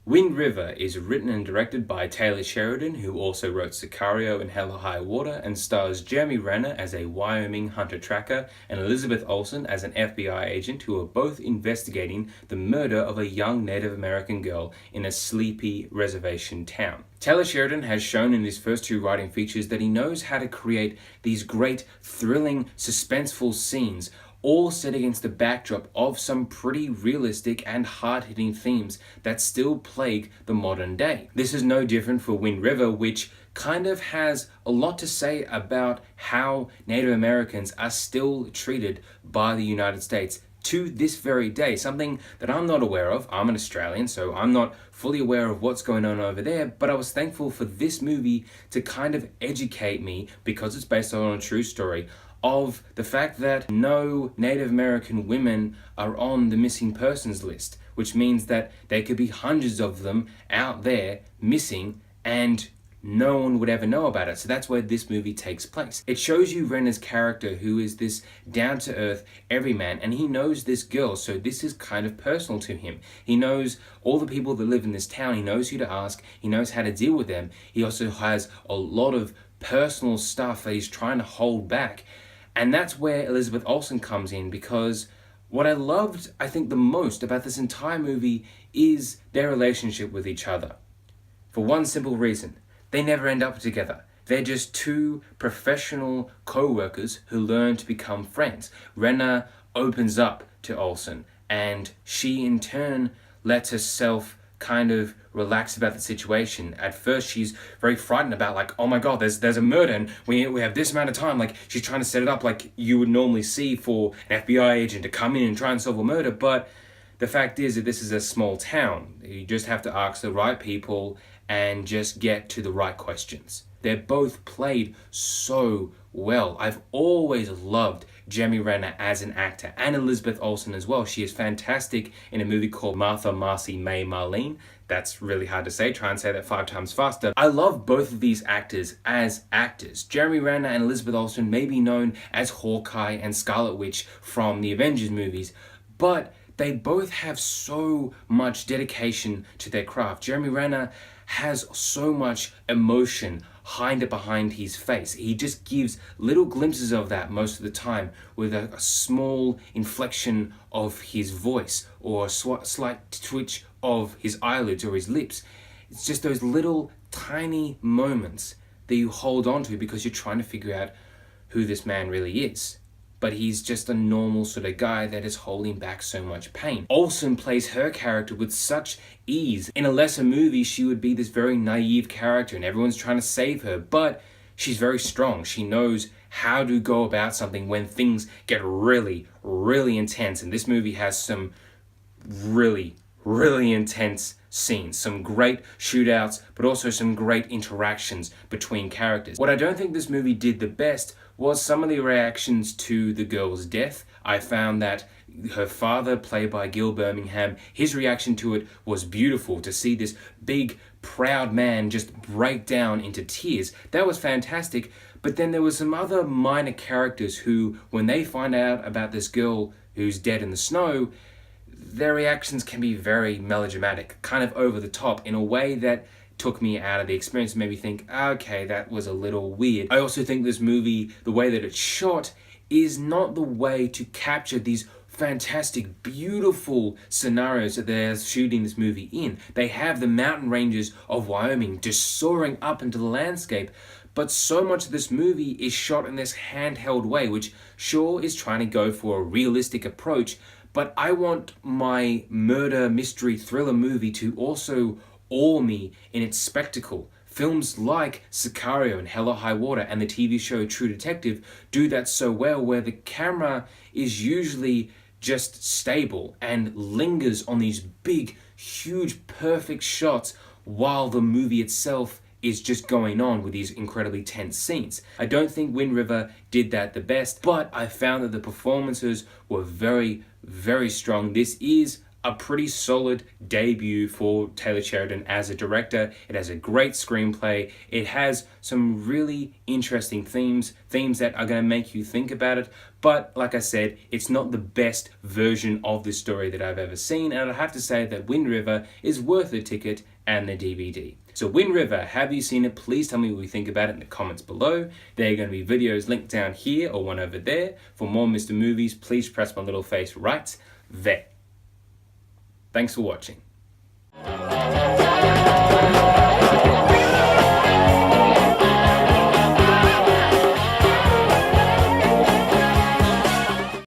Wind River is written and directed by Taylor Sheridan, who also wrote Sicario and Hell or High Water, and stars Jeremy Renner as a Wyoming hunter-tracker and Elizabeth Olsen as an FBI agent who are both investigating the murder of a young Native American girl in a sleepy reservation town. Taylor Sheridan has shown in his first two writing features that he knows how to create these great, thrilling, suspenseful scenes, all set against the backdrop of some pretty realistic and hard-hitting themes that still plague the modern day. This is no different for Wind River, which kind of has a lot to say about how Native Americans are still treated by the United States to this very day, something that I'm not aware of. I'm an Australian, so I'm not fully aware of what's going on over there, but I was thankful for this movie to kind of educate me, because it's based on a true story, of the fact that no Native American women are on the missing persons list, which means that there could be hundreds of them out there missing and no one would ever know about it. So that's where this movie takes place. It shows you Renner's character, who is this down-to-earth everyman, and he knows this girl, so this is kind of personal to him. He knows all the people that live in this town, he knows who to ask, he knows how to deal with them. He also has a lot of personal stuff that he's trying to hold back. And that's where Elizabeth Olsen comes in, because what I loved, I think, the most about this entire movie is their relationship with each other. For one simple reason, they never end up together. They're just two professional co-workers who learn to become friends. Renner opens up to Olsen, and she in turn lets herself kind of relax about the situation. At first, she's very frightened about, like, oh my god, there's a murder and we have this amount of time. Like, she's trying to set it up like you would normally see for an FBI agent to come in and try and solve a murder. But the fact is that this is a small town. You just have to ask the right people and just get to the right questions. They're both played so well. I've always loved Jeremy Renner as an actor, and Elizabeth Olsen as well. She is fantastic in a movie called Martha, Marcy, May, Marlene. That's really hard to say. Try and say that 5 times faster. I love both of these actors as actors. Jeremy Renner and Elizabeth Olsen may be known as Hawkeye and Scarlet Witch from the Avengers movies, but they both have so much dedication to their craft. Jeremy Renner has so much emotion behind his face. He just gives little glimpses of that most of the time with a small inflection of his voice or a slight twitch of his eyelids or his lips. It's just those little tiny moments that you hold on to because you're trying to figure out who this man really is. But he's just a normal sort of guy that is holding back so much pain. Olsen plays her character with such ease. In a lesser movie, she would be this very naive character and everyone's trying to save her, but she's very strong. She knows how to go about something when things get really, really intense. And this movie has some really, really intense scenes, some great shootouts, but also some great interactions between characters. What I don't think this movie did the best was some of the reactions to the girl's death. I found that her father, played by Gil Birmingham, his reaction to it was beautiful. To see this big, proud man just break down into tears, that was fantastic. But then there were some other minor characters who, when they find out about this girl who's dead in the snow, their reactions can be very melodramatic, kind of over the top, in a way that took me out of the experience and made me think, okay, that was a little weird. I also think this movie, the way that it's shot, is not the way to capture these fantastic, beautiful scenarios that they're shooting this movie in. They have the mountain ranges of Wyoming just soaring up into the landscape, but so much of this movie is shot in this handheld way, which sure is trying to go for a realistic approach, but I want my murder, mystery, thriller movie to also awe me in its spectacle. Films like Sicario and Hell or High Water and the TV show True Detective do that so well, where the camera is usually just stable and lingers on these big, huge, perfect shots while the movie itself is just going on with these incredibly tense scenes. I don't think Wind River did that the best, but I found that the performances were very, very strong. This is a pretty solid debut for Taylor Sheridan as a director. It has a great screenplay. It has some really interesting themes that are going to make you think about it. But like I said, it's not the best version of this story that I've ever seen. And I'd have to say that Wind River is worth the ticket and the DVD. So Wind River, have you seen it? Please tell me what you think about it in the comments below. There are going to be videos linked down here or one over there. For more Mr. Movies, please press my little face right there. Thanks for watching.